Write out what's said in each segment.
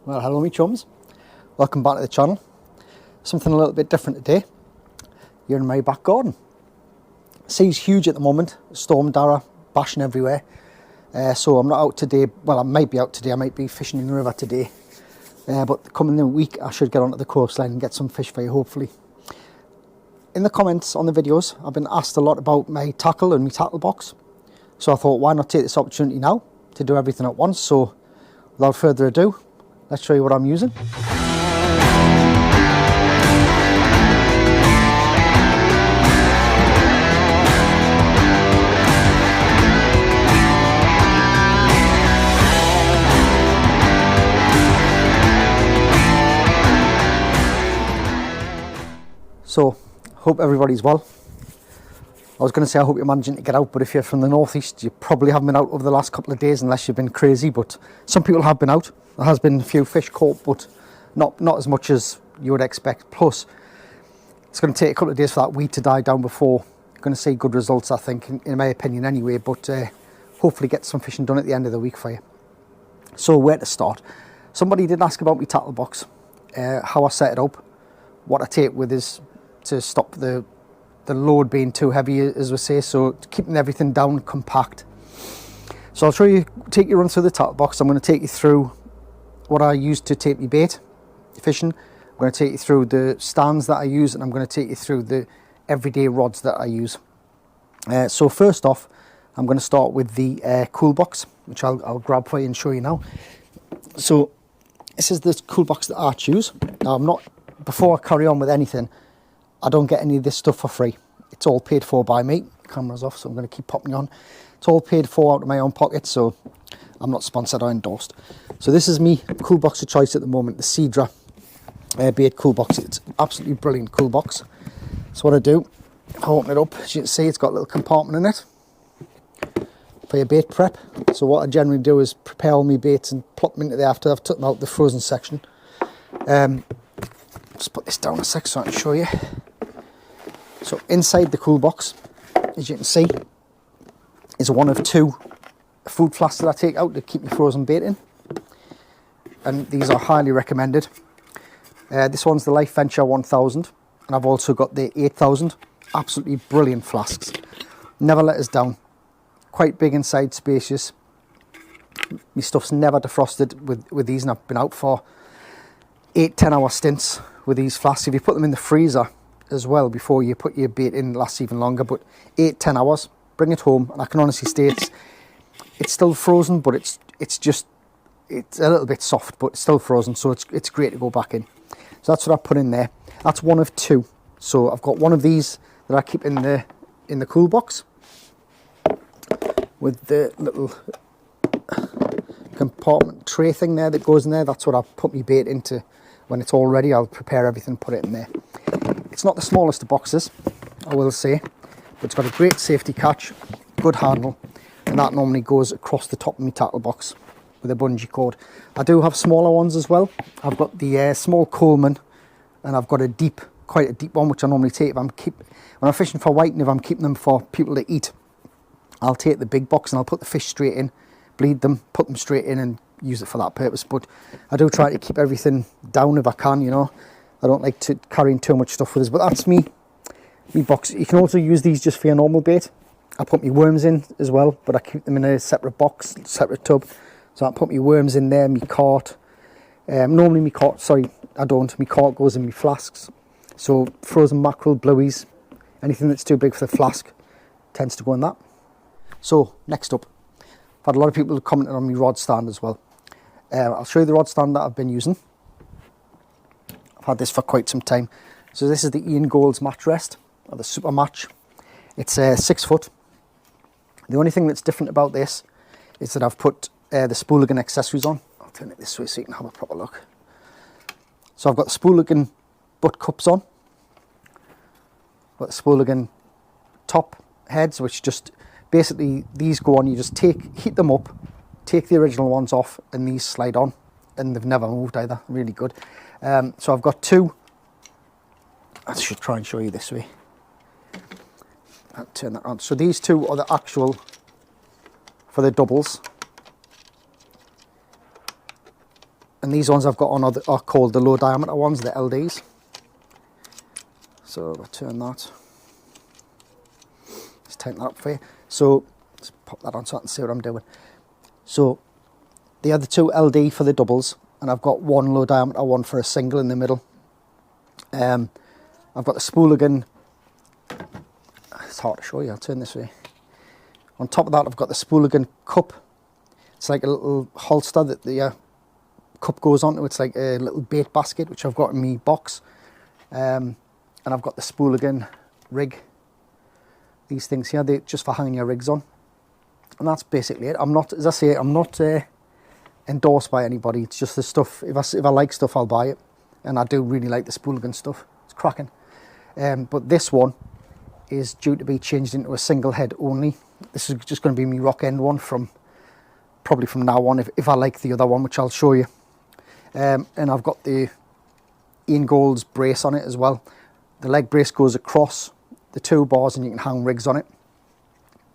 Well, hello me chums, welcome back to the channel. Something a little bit different today. You're in my back garden. Sea's huge at the moment, storm dara bashing everywhere. So I'm not out today. Well, I might be out today, I might be fishing in the river today. But coming week I should get onto the coastline and get some fish for you, hopefully. In the comments on the videos I've been asked a lot about my tackle and my tackle box. So I thought, why not take this opportunity now to do everything at once. So without further ado, let's show you what I'm using. So, hope everybody's well. I was going to say I hope you're managing to get out, but if you're from the northeast, you probably haven't been out over the last couple of days unless you've been crazy, but some people have been out. There has been a few fish caught, but not as much as you would expect. Plus, it's going to take a couple of days for that weed to die down before you're going to see good results, I think, in my opinion anyway, but hopefully get some fishing done at the end of the week for you. So, where to start? Somebody did ask about my tackle box, how I set it up, what I take with us to stop the load being too heavy, as we say, so keeping everything down compact. So I'll take you run through the tackle box. I'm going to take you through what I use to take my bait fishing. I'm going to take you through the stands that I use, and I'm going to take you through the everyday rods that I use. So first off, I'm going to start with the cool box, which I'll grab for you and show you now. So this is the cool box that I choose. Now before I carry on with anything, I don't get any of this stuff for free. It's all paid for by me. Camera's off, so I'm going to keep popping on. It's all paid for out of my own pocket, so I'm not sponsored or endorsed. So this is me cool box of choice at the moment, the Cedra bait cool box. It's absolutely brilliant cool box. So what I do, I open it up. As you can see, it's got a little compartment in it for your bait prep. So what I generally do is prepare all my baits and plop them into there after I've taken out the frozen section. Just put this down a sec so I can show you. So inside the cool box, as you can see, is one of two food flasks that I take out to keep my frozen bait in. And these are highly recommended. This one's the Life Venture 1000, and I've also got the 8000. Absolutely brilliant flasks. Never let us down. Quite big inside, spacious. My stuff's never defrosted with these, and I've been out for 8-10 hour stints with these flasks. If you put them in the freezer as well before you put your bait in, it lasts even longer, but 8-10 hours, bring it home, and I can honestly say it's still frozen, but it's a little bit soft, but it's still frozen, so it's great to go back in. So that's what I put in there. That's one of two. So I've got one of these that I keep in the cool box with the little compartment tray thing there that goes in there. That's what I put my bait into. When it's all ready, I'll prepare everything, put it in there. It's not the smallest of boxes, I will say, but it's got a great safety catch, good handle, and that normally goes across the top of my tackle box with a bungee cord. I do have smaller ones as well. I've got the small Coleman, and I've got quite a deep one, which I normally take when I'm fishing for whiting. If I'm keeping them for people to eat, I'll take the big box and I'll put the fish straight in, bleed them, put them straight in, and use it for that purpose. But I do try to keep everything down if I can, you know. I don't like to carrying too much stuff with us, but that's me box. You can also use these just for your normal bait. I put my worms in as well, but I keep them in a separate box, separate tub. So I put my worms in there, my cart. Normally my cart, sorry, I don't. My cart goes in my flasks. So frozen mackerel, blueies, anything that's too big for the flask tends to go in that. So next up, I've had a lot of people commenting on my rod stand as well. I'll show you the rod stand that I've been using. I've had this for quite some time. So this is the Ian Gold's match rest, or the Super Match. It's 6 foot. The only thing that's different about this is that I've put the spooligan accessories on. I'll turn it this way so you can have a proper look. So I've got the spooligan butt cups on. I've got the spooligan top heads, which just basically these go on. You just heat them up, take the original ones off, and these slide on, and they've never moved either. Really good. So I've got two. I should try and show you this way. I'll turn that on. So these two are the actual for the doubles. And these ones I've got on are called the low diameter ones, the LDs. So if I turn that, let's tighten that up for you. So let's pop that on so I can see what I'm doing. So the other two LD for the doubles, and I've got one low diameter one for a single in the middle. I've got the Spooligan. It's hard to show you, I'll turn this way. On top of that, I've got the Spooligan cup. It's like a little holster that the cup goes onto. It's like a little bait basket, which I've got in my box. And I've got the Spooligan rig. These things here, they're just for hanging your rigs on. And that's basically it. I'm not, as I say, I'm not endorsed by anybody. It's just the stuff. If I like stuff, I'll buy it. And I do really like the Spooligan stuff. It's cracking. But this one is due to be changed into a single head only. This is just going to be my rock end one probably from now on, if I like the other one, which I'll show you. And I've got the Ian Gold's brace on it as well. The leg brace goes across the two bars and you can hang rigs on it.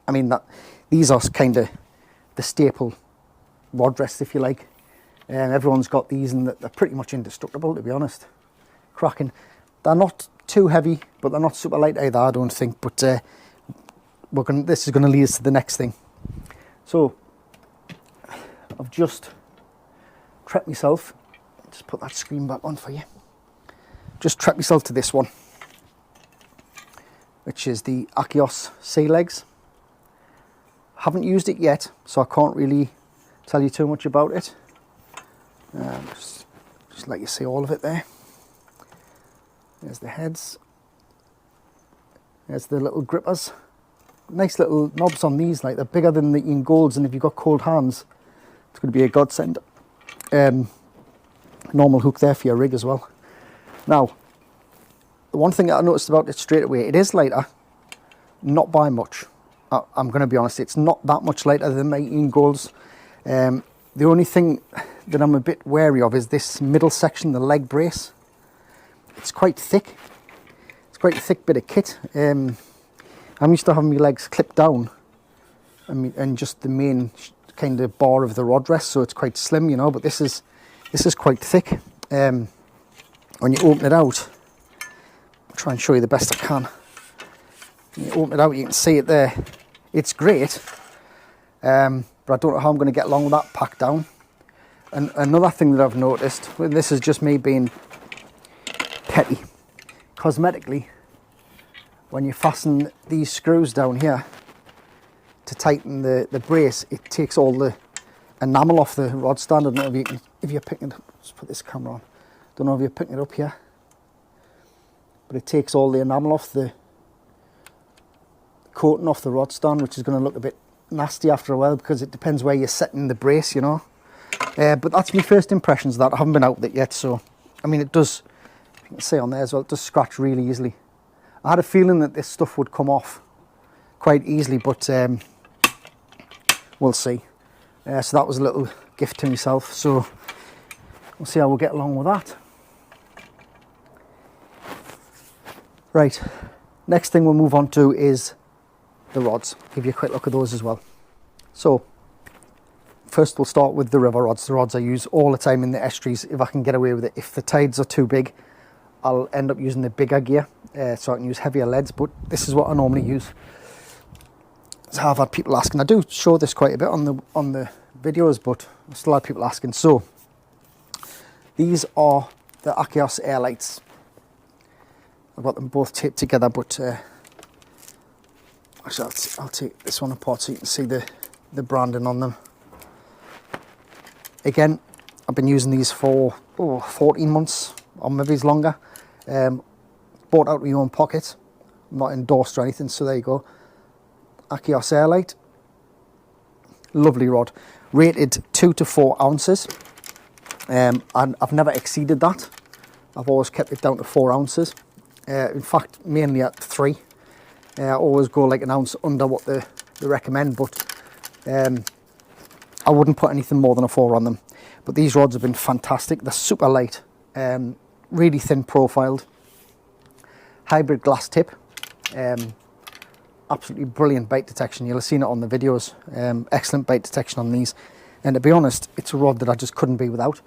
I mean, these are kind of the staple rod rests, if you like. Everyone's got these, and they're pretty much indestructible, to be honest. Cracking. They're not too heavy, but they're not super light either, I don't think. But this is going to lead us to the next thing. So I've just trepped myself. Just put that screen back on for you. Just trepped myself to this one, which is the Achios Sea Legs. Haven't used it yet, so I can't really tell you too much about it. Just let you see all of it there. There's the heads. There's the little grippers. Nice little knobs on these, like they're bigger than the Ian Golds, and if you've got cold hands, it's going to be a godsend. Normal hook there for your rig as well. Now, the one thing that I noticed about it straight away, it is lighter, not by much. I'm going to be honest, it's not that much lighter than my Ian Golds. The only thing that I'm a bit wary of is this middle section, the leg brace. It's quite thick. It's quite a thick bit of kit. I'm used to having my legs clipped down and just the main kind of bar of the rod rest, so it's quite slim, you know, but this is quite thick. When you open it out, I'll try and show you the best I can. When you open it out, you can see it there. It's great, but I don't know how I'm going to get along with that packed down. And another thing that I've noticed, well, this is just me being petty, cosmetically, when you fasten these screws down here to tighten the brace, it takes all the enamel off the rod stand. I don't know if you're picking it up. Let's put this camera on. Don't know if you're picking it up here, but it takes all the enamel off the coating off the rod stand, which is going to look a bit nasty after a while, because it depends where you're setting the brace, you know. But that's my first impressions of that. I haven't been out with it yet, so I mean, it does, you can see on there as well, it does scratch really easily. I had a feeling that this stuff would come off quite easily, but we'll see. So that was a little gift to myself, so we'll see how we'll get along with that. Right, next thing we'll move on to is the rods. Give you a quick look at those as well. So first we'll start with the river rods, the rods I use all the time in the estuaries if I can get away with it. If the tides are too big, I'll end up using the bigger gear, so I can use heavier leads, but this is what I normally use. So I've had people asking, I do show this quite a bit on the videos, but I still had people asking. So these are the Achios Airlights. I've got them both taped together, but actually I'll take this one apart so you can see the branding on them. Again, I've been using these for 14 months or maybe it's longer. Bought out of my own pocket, I'm not endorsed or anything, so there you go. Achios Airlight, lovely rod, rated 2 to 4 ounces, and I've never exceeded that. I've always kept it down to 4 ounces. In fact, mainly at 3. I always go like an ounce under what they recommend, but I wouldn't put anything more than a 4 on them. But these rods have been fantastic. They're super light, really thin profiled, hybrid glass tip, absolutely brilliant bite detection. You'll have seen it on the videos. Excellent bite detection on these, and to be honest, it's a rod that I just couldn't be without.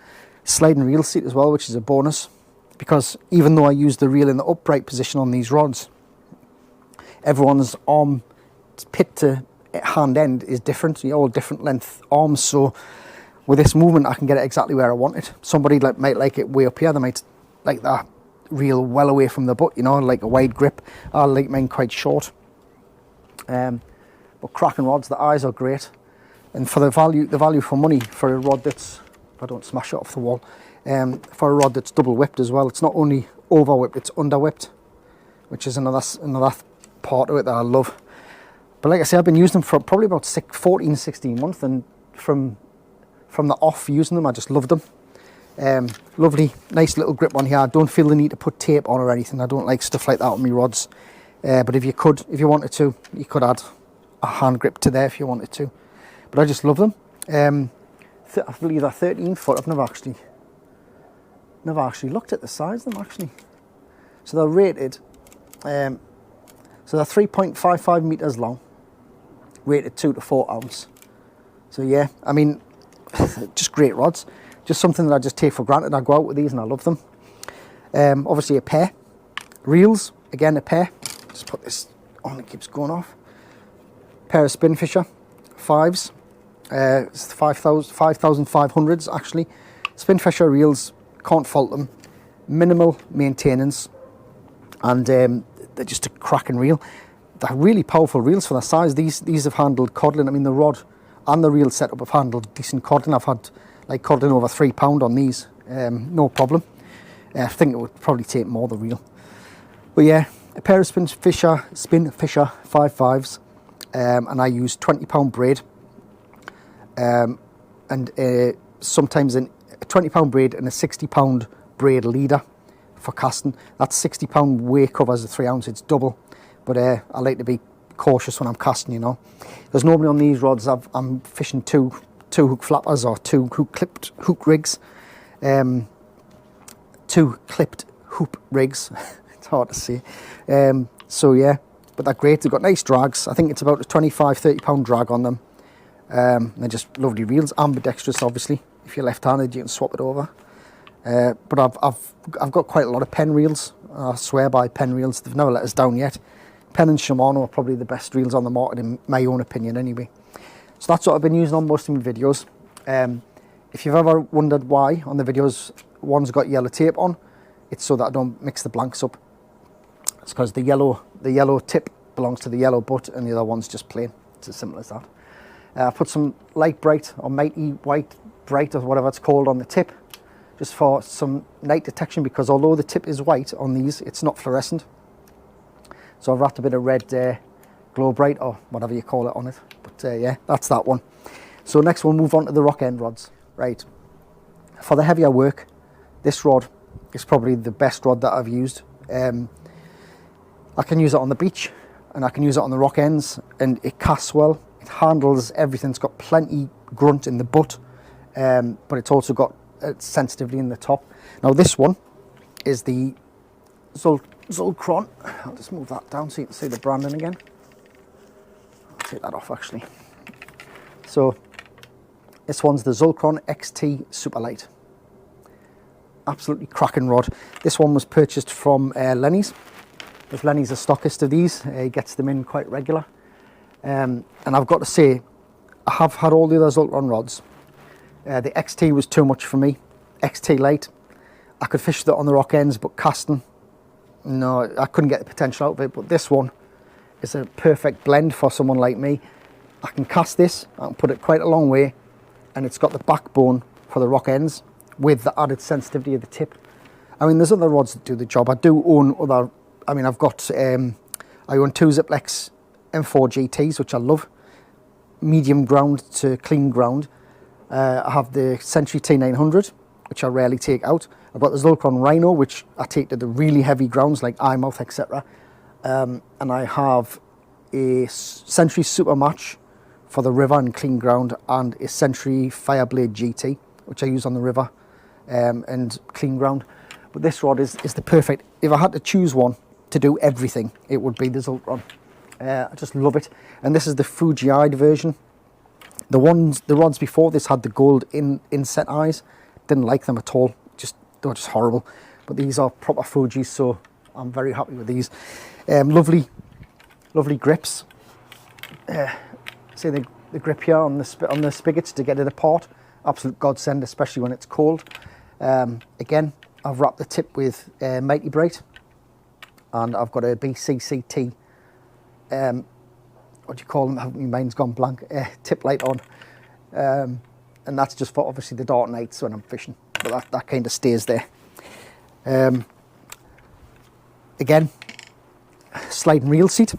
sliding reel seat as well, which is a bonus, because even though I use the reel in the upright position on these rods, everyone's arm pit to hand end is different. All different length arms, so with this movement I can get it exactly where I want it. Somebody might like it way up here, they might like that reel well away from the butt, you know, like a wide grip. I like mine quite short. But cracking rods, the eyes are great, and for the value for money for a rod that's, if I don't smash it off the wall, for a rod that's double whipped as well. It's not only over whipped, it's under whipped, which is another part of it that I love. But like I say, I've been using them for probably about 14, 16 months, and from the off using them, I just love them. Lovely, nice little grip on here. I don't feel the need to put tape on or anything. I don't like stuff like that on my rods. But if you wanted to, you could add a hand grip to there if you wanted to. But I just love them. I believe they're 13 foot. I've never actually looked at the size of them actually. So they're rated. So they're 3.55 meters long, rated 2 to 4 ounce. So yeah, I mean, just great rods. Just something that I just take for granted. I go out with these and I love them. Obviously a pair. Reels, again a pair. Just put this on, it keeps going off. Pair of Spinfisher 5s. It's 5,500s actually. Spinfisher reels, can't fault them. Minimal maintenance, and they're just a cracking reel. They're really powerful reels for their size. These have handled codling. I mean, the rod and the reel setup have handled decent codling. I've had like codling over £3 on these, no problem. I think it would probably take more, the reel. But yeah, a pair of Spinfisher 5.5s, and I use £20 braid, and sometimes a £20 braid and a £60 braid leader for casting. That £60 weight covers a 3 ounce, it's double, but I like to be cautious when I'm casting, you know. Because normally on these rods I'm fishing two hook flappers or two clipped hook rigs, two clipped hoop rigs. It's hard to say. So yeah, but they're great. They've got nice drags. I think it's about a 25-30 pound drag on them. They're just lovely reels, ambidextrous obviously. If you're left-handed you can swap it over. But I've got quite a lot of pen reels. I swear by pen reels. They've never let us down yet. Pen and Shimano are probably the best reels on the market in my own opinion anyway. So that's what I've been using on most of my videos. If you've ever wondered why on the videos one's got yellow tape on, it's so that I don't mix the blanks up. It's because the yellow tip belongs to the yellow butt and the other one's just plain. It's as simple as that. I put some light bright or mighty white bright or whatever it's called on the tip, just for some night detection, because although the tip is white on these, it's not fluorescent. So I've wrapped a bit of red glow bright or whatever you call it on it. But yeah, that's that one. So next we'll move on to the rock end rods. Right, for the heavier work, this rod is probably the best rod that I've used. I can use it on the beach and I can use it on the rock ends, and it casts well. It handles everything. It's got plenty grunt in the butt, but it's also got sensitivity in the top. Now this one is the Zulcron. I'll just move that down so you can see the branding again. I'll take that off actually. So this one's the Zulcron XT Superlight. Absolutely cracking rod. This one was purchased from Lenny's. If Lenny's a stockist of these, he gets them in quite regular. And I've got to say, I have had all the other Zulcron rods. The XT was too much for me. XT Light, I could fish that on the rock ends, but casting, no, I couldn't get the potential out of it. But this one is a perfect blend for someone like me. I can cast this, I can put it quite a long way, and it's got the backbone for the rock ends with the added sensitivity of the tip. I mean, there's other rods that do the job. I do own other, I mean, I've got, I own 2 Ziplex M4 GTs, which I love. Medium ground to clean ground. I have the Century T900, which I rarely take out. I've got the Zulcron Rhino, which I take to the really heavy grounds like Eyemouth, etc. And I have a Century Supermatch for the river and clean ground, and a Century Fireblade GT, which I use on the river and clean ground. But this rod is the perfect, if I had to choose one to do everything, it would be the Zulcron. I just love it. And this is the Fuji-eyed version. The rods before this had the gold inset eyes. didn't like them at all. They were just horrible. But these are proper Fuji's, so I'm very happy with these. Lovely grips. See the grip here on the spigots to get it apart. Absolute godsend, especially when it's cold. Again, I've wrapped the tip with Mighty Bright, and I've got a BCCT. What do you call them? My mind's gone blank. Tip light on, and that's just for obviously the dark nights when I'm fishing. But that kind of stays there. Again, sliding reel seat,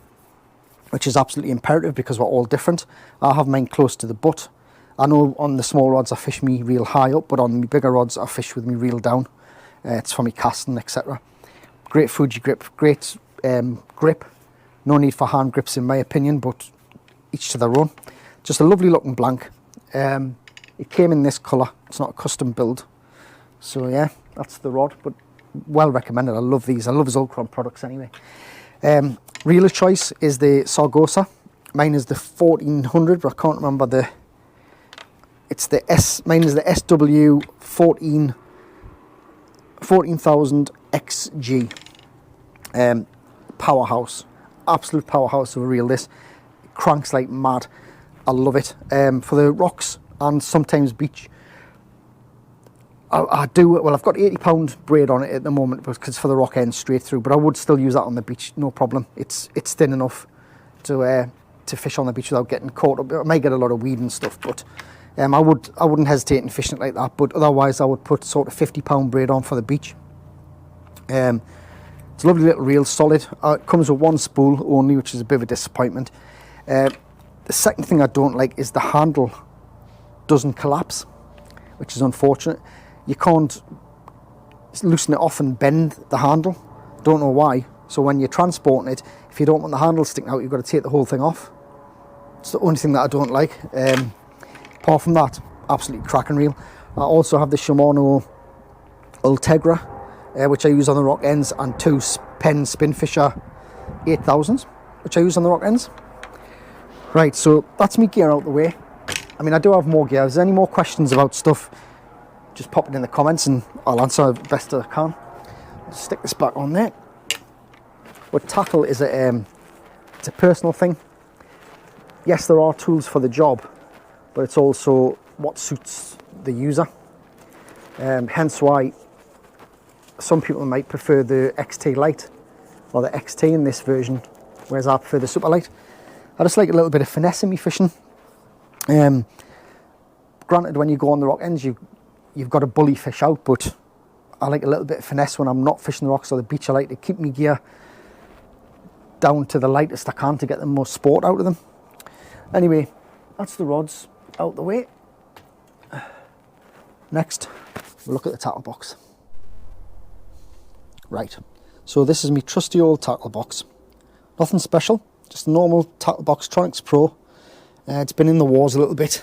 which is absolutely imperative because we're all different. I have mine close to the butt. I know on the small rods I fish me reel high up, but on the bigger rods I fish with me reel down. It's for me casting, etc. Great Fuji grip, great grip. No need for hand grips in my opinion, but each to their own. Just a lovely looking blank. It came in this colour. It's not a custom build. So yeah, that's the rod, but well recommended. I love these. I love Zulcron products anyway. Reel of choice is the Sargosa. Mine is the 1400, but I can't remember mine is the SW 14000 XG. Powerhouse. Absolute powerhouse of a reel this. It cranks like mad. I love it. For the rocks and sometimes beach, I've got £80 braid on it at the moment because for the rock end straight through, but I would still use that on the beach, no problem. It's thin enough to fish on the beach without getting caught up. I may get a lot of weed and stuff, but I wouldn't hesitate in fishing it like that. But otherwise, I would put sort of £50 braid on for the beach. It's a lovely little reel, solid. It comes with one spool only, which is a bit of a disappointment. The second thing I don't like is the handle doesn't collapse, which is unfortunate. You can't loosen it off and bend the handle. Don't know why. So when you're transporting it, if you don't want the handle sticking out, you've got to take the whole thing off. It's the only thing that I don't like. Apart from that, absolutely cracking reel. I also have the Shimano Ultegra, which I use on the rock ends, and two Penn Spinfisher 8000s, which I use on the rock ends. Right, so that's me gear out the way. I mean, I do have more gear. If there's any more questions about stuff, just pop it in the comments and I'll answer the best I can. I'll stick this back on there. But tackle is it's a personal thing. Yes, there are tools for the job, but it's also what suits the user. Hence why some people might prefer the XT Lite or the XT in this version, whereas I prefer the Super Light. I just like a little bit of finesse in me fishing. Granted, when you go on the rock ends, you've got to bully fish out, but I like a little bit of finesse when I'm not fishing the rocks or the beach. I like to keep my gear down to the lightest I can to get the most sport out of them. Anyway, that's the rods out the way. Next, we'll look at the tackle box. Right, so this is my trusty old tackle box. Nothing special, just a normal tackle box, Tronics Pro. It's been in the wars a little bit,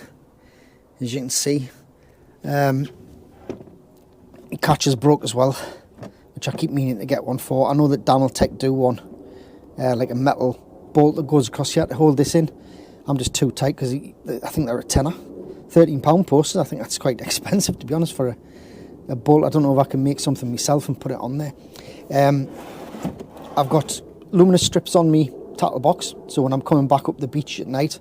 as you can see. My catch is broke as well, which I keep meaning to get one for. I know that Daniel Tech do one, like a metal bolt that goes across here to hold this in. I'm just too tight because I think they're a tenner. £13 posters. I think that's quite expensive, to be honest, for a bolt. I don't know if I can make something myself and put it on there. I've got luminous strips on me tackle box, so when I'm coming back up the beach at night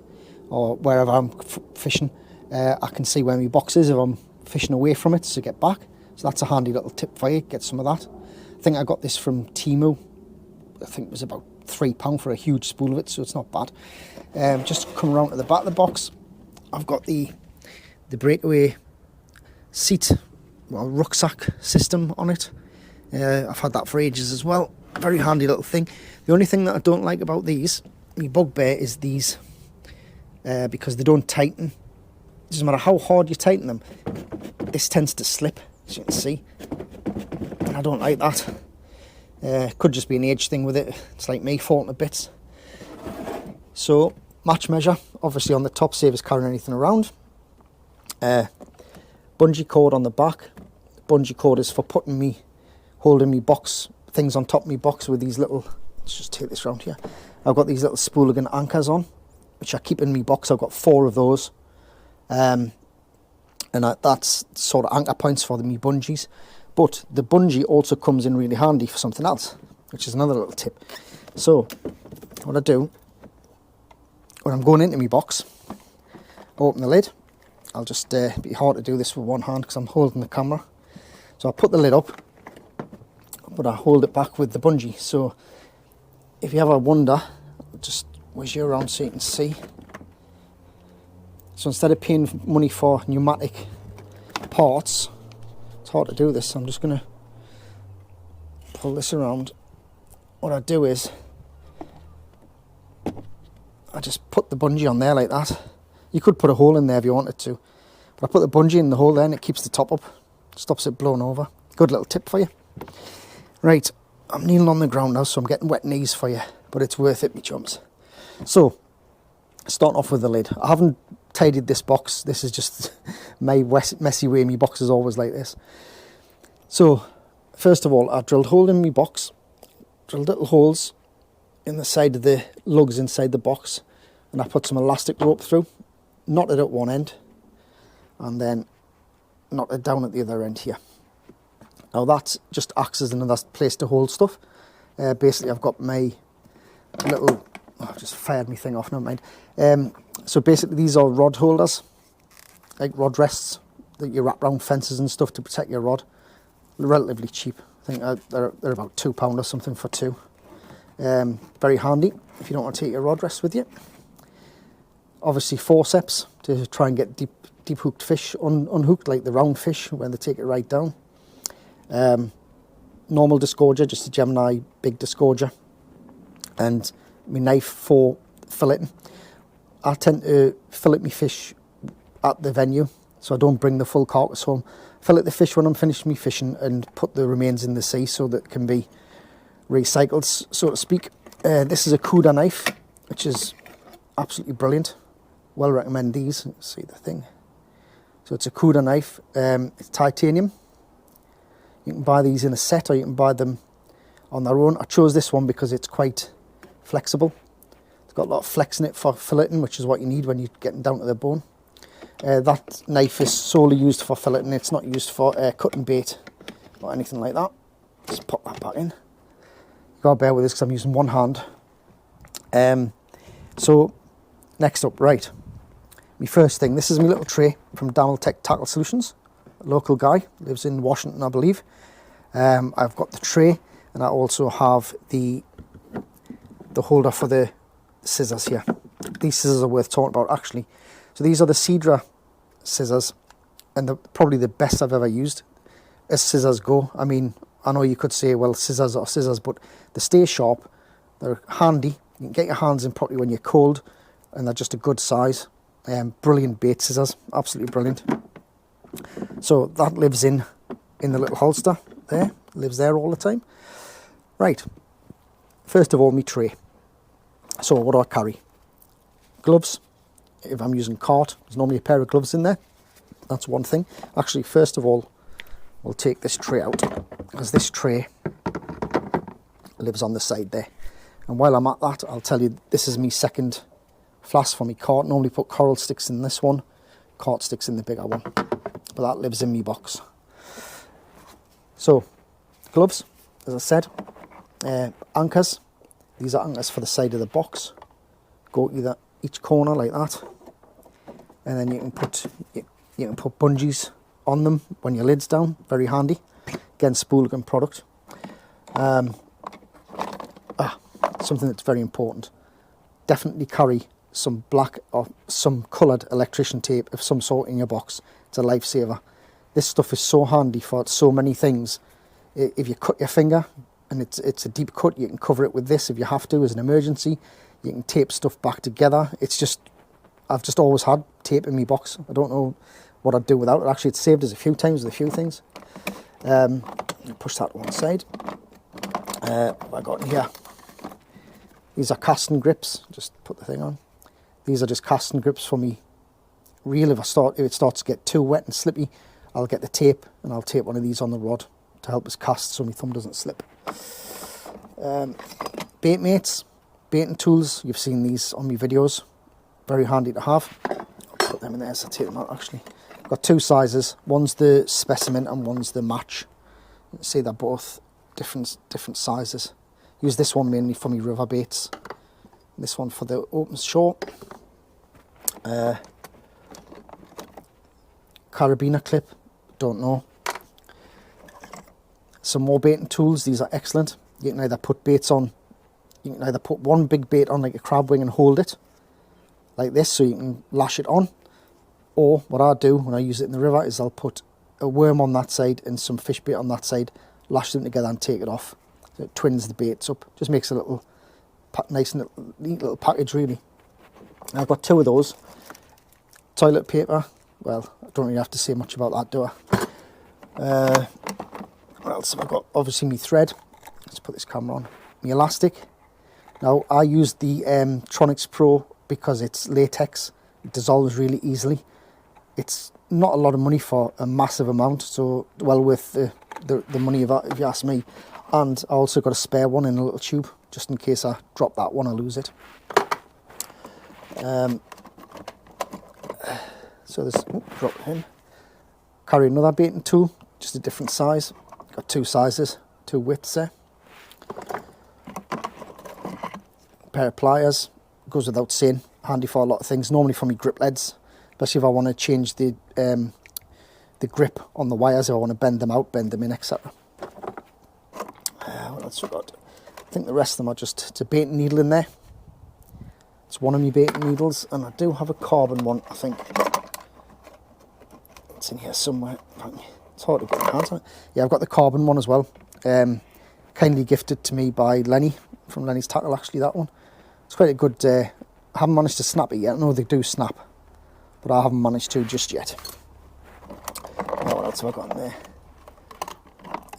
or wherever I'm fishing, I can see where my box is if I'm fishing away from it to get back. So that's a handy little tip for you. Get some of that. I think I got this from Temu. I think it was about £3 for a huge spool of it, so it's not bad. Just come around to the back of the box. I've got the breakaway seat, well, rucksack system on it. I've had that for ages as well. Very handy little thing. The only thing that I don't like about these, my bugbear, is these, because they don't tighten. It doesn't matter how hard you tighten them, this tends to slip, as you can see. And I don't like that. Could just be an age thing with it. It's like me falling to bits. So, match measure, obviously on the top, save us carrying anything around. Bungee cord on the back. Bungee cord is for putting me, holding me box, things on top of me box with these little, let's just take this round here. I've got these little spooligan anchors on, which I keep in me box. I've got 4 of those. And and that's sort of anchor points for me bungees. But the bungee also comes in really handy for something else, which is another little tip. So what I do when I'm going into my box, open the lid. I'll just be hard to do this with one hand because I'm holding the camera. So I put the lid up, but I hold it back with the bungee. So if you ever wonder, I'll just whiz you around so you can see. So instead of paying money for pneumatic parts, it's hard to do this, so I'm just going to pull this around. What I do is I just put the bungee on there like that. You could put a hole in there if you wanted to, but I put the bungee in the hole there and it keeps the top up, stops it blowing over. Good little tip for you. Right, I'm kneeling on the ground now, so I'm getting wet knees for you, but it's worth it, me chums. So start off with the lid. I haven't tidied this box. This is just my messy way. My box is always like this. So first of all, I drilled hole in my box, drilled little holes in the side of the lugs inside the box, and I put some elastic rope through, knotted at one end, and then knotted down at the other end here. Now that just acts as another place to hold stuff. Basically I've got my little, I've just fired my thing off, never mind. So basically these are rod holders, like rod rests that you wrap around fences and stuff to protect your rod. Relatively cheap. I think they're about £2 or something for two. Very handy if you don't want to take your rod rest with you. Obviously forceps to try and get deep hooked fish unhooked, like the round fish when they take it right down. Normal disgorger, just a Gemini big disgorger, and my knife for filleting. I tend to fillet my fish at the venue, so I don't bring the full carcass home. Fillet the fish when I'm finished me fishing and put the remains in the sea so that it can be recycled, so to speak. This is a Cuda knife, which is absolutely brilliant. Well recommend these. Let's see the thing. So it's a Cuda knife. It's titanium. You can buy these in a set or you can buy them on their own. I chose this one because it's quite flexible. It's got a lot of flex in it for filleting, which is what you need when you're getting down to the bone. That knife is solely used for filleting. It's not used for cutting bait or anything like that. Just pop that back in. You've got to bear with this because I'm using one hand. So next up, right, my first thing. This is my little tray from Daniel Tech Tackle Solutions. A local guy, lives in Washington, I believe. I've got the tray, and I also have the holder for the scissors here. These scissors are worth talking about, actually. So these are the Cedra scissors, and they're probably the best I've ever used as scissors go. I mean, I know you could say, well, scissors are scissors, but they stay sharp, they're handy, you can get your hands in properly when you're cold, and they're just a good size. Brilliant bait scissors, absolutely brilliant. So that lives in the little holster there, lives there all the time. Right, first of all, my tray. So what do I carry? Gloves. If I'm using cart, there's normally a pair of gloves in there. That's one thing. Actually, first of all, we'll take this tray out, because this tray lives on the side there. And while I'm at that, I'll tell you, this is my second flask for my cart. Normally put coral sticks in this one, cart sticks in the bigger one. But that lives in my box. So, gloves, as I said. Anchors. These are anchors for the side of the box. Go either each corner like that, and then you can put bungees on them when your lid's down. Very handy. Again, spool-looking product. Something that's very important. Definitely carry some black or some coloured electrician tape of some sort in your box. It's a lifesaver. This stuff is so handy for so many things. If you cut your finger and it's a deep cut, you can cover it with this if you have to as an emergency. You can tape stuff back together. It's just, I've just always had tape in my box. I don't know what I'd do without it. Actually, it's saved us a few times with a few things. Push that to one side. What have I got in here? These are casting grips. Just put the thing on. These are just casting grips for me reel. If it starts to get too wet and slippy, I'll get the tape and I'll tape one of these on the rod to help us cast so my thumb doesn't slip. Bait mates, baiting tools. You've seen these on my videos. Very handy to have. I'll put them in there, so I'll take them out actually. I've got two sizes, one's the specimen and one's the match. You can see they're both different sizes. Use this one mainly for my river baits, this one for the open shore. Carabiner clip, don't know. Some more baiting tools, these are excellent. You can either put baits on, you can either put one big bait on like a crab wing and hold it like this so you can lash it on, or what I do when I use it in the river is I'll put a worm on that side and some fish bait on that side, lash them together and take it off. So it twins the baits up, just makes a little nice and neat little package really. And I've got two of those. Toilet paper, well, I don't really have to say much about that, do I? What else have I got? Obviously my thread. Let's put this camera on. My elastic. Now I use the Tronics Pro because it's latex. It dissolves really easily. It's not a lot of money for a massive amount, so well worth the money of that if you ask me. And I also got a spare one in a little tube just in case I drop that one, I lose it. So there's, drop it in. Carry another baiting tool, just a different size. Got two sizes, two widths there. Pair of pliers, goes without saying, handy for a lot of things, normally for my grip leads, especially if I want to change the grip on the wires, if I want to bend them out, bend them in, etc. What else we got? I think the rest of them are just, it's a baiting needle in there. It's one of my baiting needles, and I do have a carbon one, I think. It's in here somewhere. It's hard to get my hands on it. Yeah, I've got the carbon one as well. Kindly gifted to me by Lenny, from Lenny's Tackle, actually, that one. It's quite a good, I haven't managed to snap it yet. I know they do snap, but I haven't managed to just yet. Now, what else have I got in there?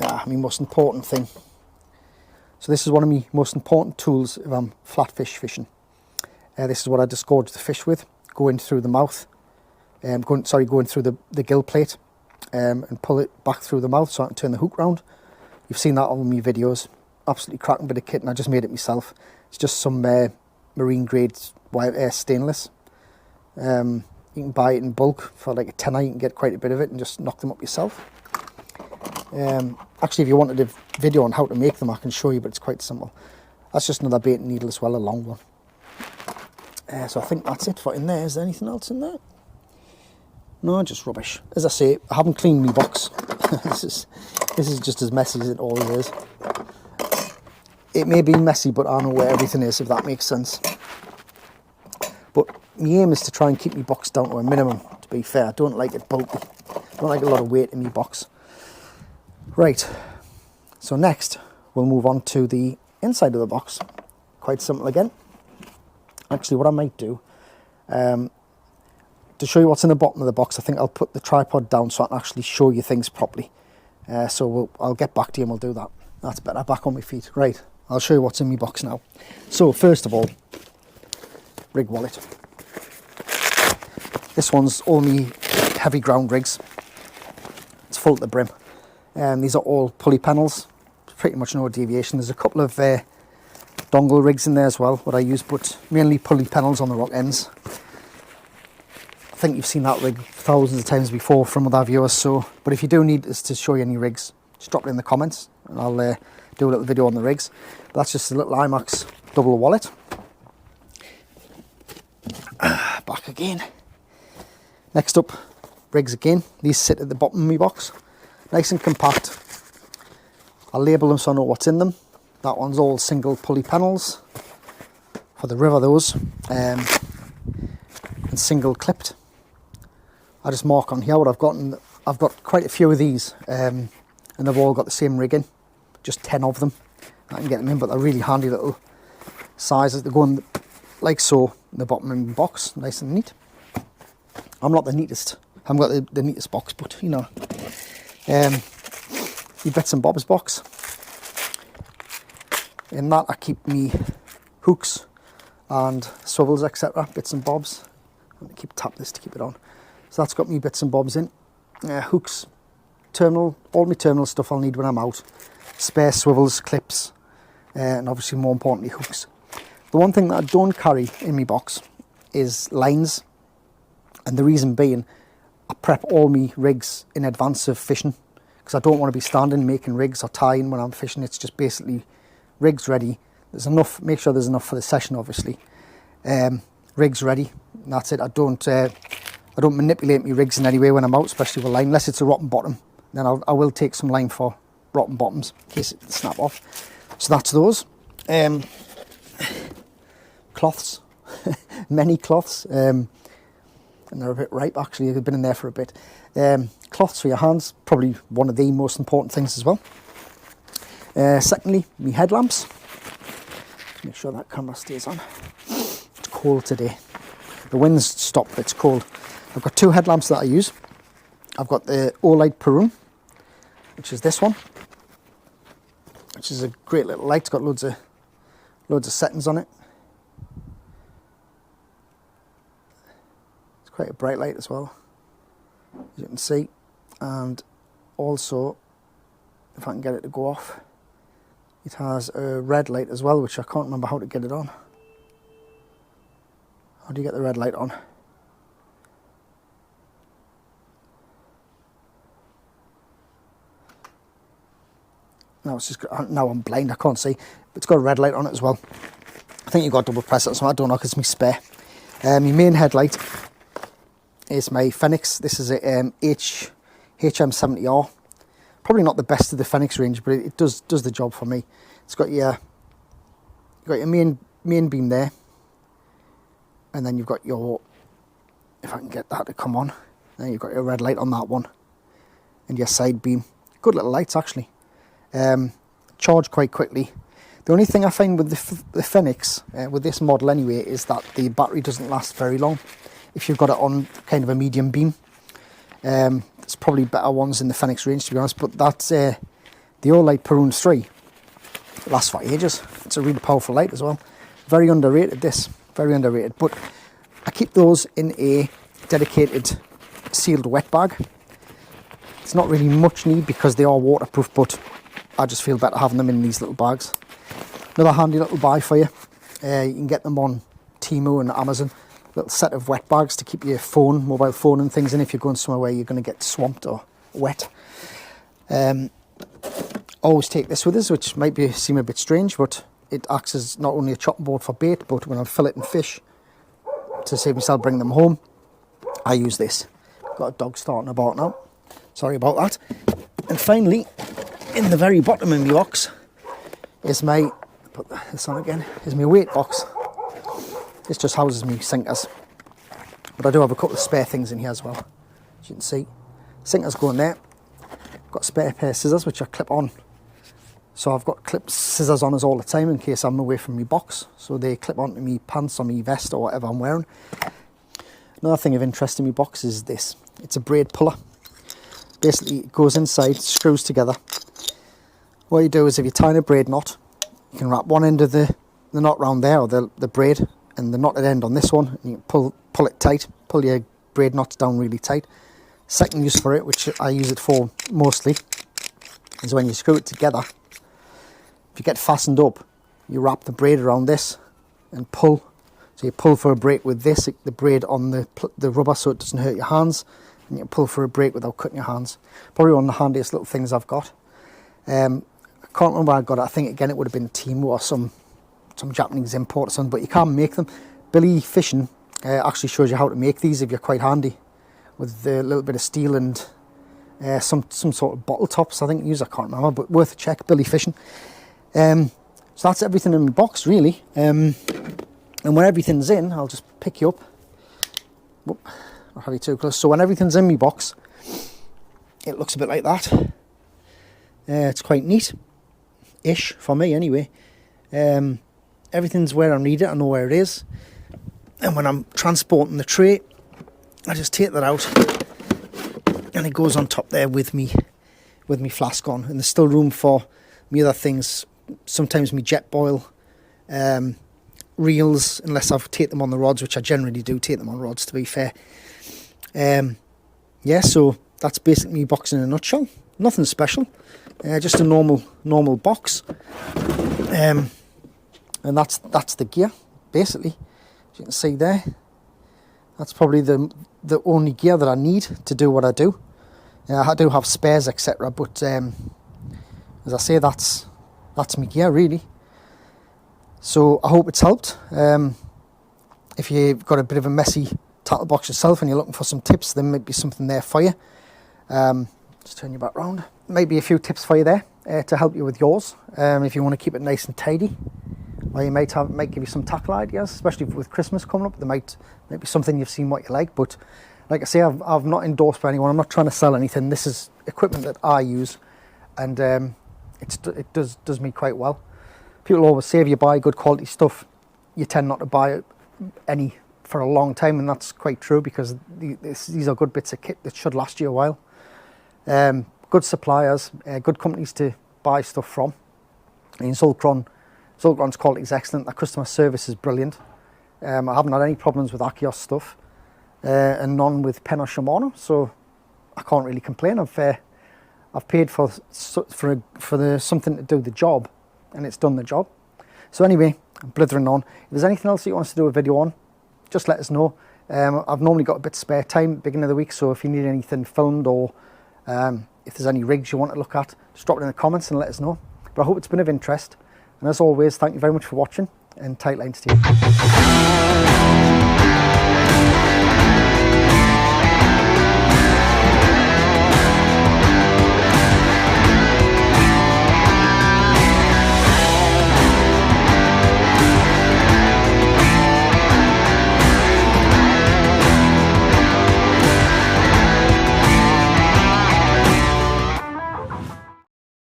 Yeah, my most important thing. So this is one of my most important tools if I'm flatfish fishing. This is what I disgorge the fish with, going through the mouth, going through the gill plate, and pull it back through the mouth so I can turn the hook round. You've seen that on my videos. Absolutely cracking bit of kit, and I just made it myself. It's just some marine grade stainless. You can buy it in bulk for like a tenner. You can get quite a bit of it and just knock them up yourself. Actually, if you wanted a video on how to make them, I can show you, but it's quite simple. That's just another baiting needle as well, a long one. So I think that's it for in there. Is there anything else in there? No, just rubbish. As I say, I haven't cleaned my box. This is just as messy as it always is. It may be messy, but I know where everything is, if that makes sense. But my aim is to try and keep my box down to a minimum, to be fair. I don't like it bulky. I don't like a lot of weight in my box. Right, so next we'll move on to the inside of the box. Quite simple again. Actually, what I might do, to show you what's in the bottom of the box, I think I'll put the tripod down so I can actually show you things properly. I'll get back to you and we'll do that. That's better, back on my feet. Right, I'll show you what's in my box now. So first of all, rig wallet. This one's all me heavy ground rigs. It's full to the brim. These are all pulley panels, pretty much no deviation. There's a couple of dongle rigs in there as well, what I use, but mainly pulley panels on the rock ends. I think you've seen that rig thousands of times before from other viewers, but if you do need us to show you any rigs, just drop it in the comments and I'll do a little video on the rigs. But that's just a little IMAX double wallet. Back again. Next up, rigs again. These sit at the bottom of my box, nice and compact. I'll label them so I know what's in them. That one's all single pulley panels for the river, those, and single clipped. I just mark on here what I've got, and I've got quite a few of these, and they've all got the same rigging, just 10 of them. I can get them in, but they're really handy little sizes. They go in like so in the bottom of the box, nice and neat. I'm not the neatest. I haven't got the neatest box, but you know, your bits and bobs box. In that I keep me hooks and swivels, etc., bits and bobs. I'm going to tap this to keep it on. So that's got me bits and bobs in. Hooks, terminal, all my terminal stuff I'll need when I'm out. Spare swivels, clips, and obviously more importantly hooks. The one thing that I don't carry in my box is lines. And the reason being, I prep all my rigs in advance of fishing, because I don't want to be standing making rigs or tying when I'm fishing. It's just basically rigs ready. There's enough, make sure there's enough for the session, obviously. Rigs ready, and that's it. I don't manipulate my rigs in any way when I'm out, especially with line, unless it's a rotten bottom. Then I will take some line for rotten bottoms in case it snap off. So that's those. Cloths, many cloths, and they're a bit ripe actually. They've been in there for a bit. Cloths for your hands, probably one of the most important things as well. Secondly, my headlamps. Make sure that camera stays on. It's cold today. The wind's stopped, but it's cold. I've got two headlamps that I use. I've got the Olight Perun, which is this one, which is a great little light. It's got loads of settings on it. It's quite a bright light as well, as you can see. And also, if I can get it to go off, it has a red light as well, which I can't remember how to get it on. How do you get the red light on? No, it's just, now I'm blind, I can't see. But it's got a red light on it as well. I think you've got to double press it, so I don't know, because it's my spare. My main headlight is my Fenix. This is a HM70R. Probably not the best of the Fenix range, but it does the job for me. It's got your main beam there, and then you've got your, if I can get that to come on, then you've got your red light on that one, and your side beam. Good little lights actually. Charge quite quickly. The only thing I find with the Fenix, with this model anyway, is that the battery doesn't last very long if you've got it on kind of a medium beam. There's probably better ones in the Fenix range, to be honest, but that's the Olight Perun 3. It lasts for ages. It's a really powerful light as well. Very underrated, this. Very underrated. But I keep those in a dedicated sealed wet bag. It's not really much need because they are waterproof, but I just feel better having them in these little bags. Another handy little buy for you. You can get them on Temu and Amazon. Little set of wet bags to keep your phone, mobile phone and things in if you're going somewhere where you're going to get swamped or wet. Always take this with us, which might seem a bit strange, but it acts as not only a chopping board for bait, but when I'm filleting fish, to save myself bringing them home, I use this. Got a dog starting about now. Sorry about that. And finally, in the very bottom of my box is my, put this on again, is my weight box. This just houses me sinkers. But I do have a couple of spare things in here as well. As you can see, sinkers go in there. Got a spare pair of scissors which I clip on. So I've got clip scissors on us all the time in case I'm away from my box. So they clip onto my pants or my vest or whatever I'm wearing. Another thing of interest in my box is this. It's a braid puller. Basically it goes inside, screws together. What you do is if you tie in a braid knot, you can wrap one end of the knot round there, or the braid, and the knotted end on this one, and you can pull it tight, pull your braid knots down really tight. Second use for it, which I use it for mostly, is when you screw it together. If you get fastened up, you wrap the braid around this and pull. So you pull for a break with this, the braid on the rubber, so it doesn't hurt your hands, and you can pull for a break without cutting your hands. Probably one of the handiest little things I've got. I can't remember where I got it. I think again it would have been Temu or some Japanese import or something, but you can make them. Billy Fishing actually shows you how to make these if you're quite handy, with a little bit of steel and some sort of bottle tops, I think use. I can't remember, but worth a check. Billy Fishing. So that's everything in my box really. And when everything's in, I'll just pick you up. Whoop, not have you too close. So when everything's in my box, it looks a bit like that. It's quite neat-ish for me anyway. Everything's where I need it. I know where it is. And when I'm transporting the tray, I just take that out, and it goes on top there with me flask on. And there's still room for me other things. Sometimes me jet boil, reels, unless I've take them on the rods, which I generally do take them on rods, to be fair. Yeah, so that's basically me box in a nutshell. Nothing special, just a normal box. And that's the gear, basically. As you can see there, that's probably the the only gear that I need to do what I do. I do have spares, etc., but as I say, that's my gear really. So I hope it's helped. If you've got a bit of a messy tackle box yourself and you're looking for some tips, there might be something there for you. Just turn you back round. Maybe a few tips for you there to help you with yours. If you want to keep it nice and tidy, or you might give you some tackle ideas, especially with Christmas coming up. There might be something you've seen what you like, but like I say, I've not endorsed by anyone. I'm not trying to sell anything. This is equipment that I use, and it does me quite well. People always say if you buy good quality stuff, you tend not to buy any for a long time, and that's quite true, because these are good bits of kit that should last you a while. Good suppliers, good companies to buy stuff from. I mean, Zulgron's quality is excellent. Their customer service is brilliant. I haven't had any problems with Akios stuff, and none with Pen or Shimano, so I can't really complain. I've paid for something to do the job, and it's done the job. So anyway, I'm blithering on. If there's anything else that you want us to do a video on, just let us know. I've normally got a bit of spare time at the beginning of the week, so if you need anything filmed, or if there's any rigs you want to look at, just drop it in the comments and let us know. But I hope it's been of interest. And as always, thank you very much for watching, and tight lines to you.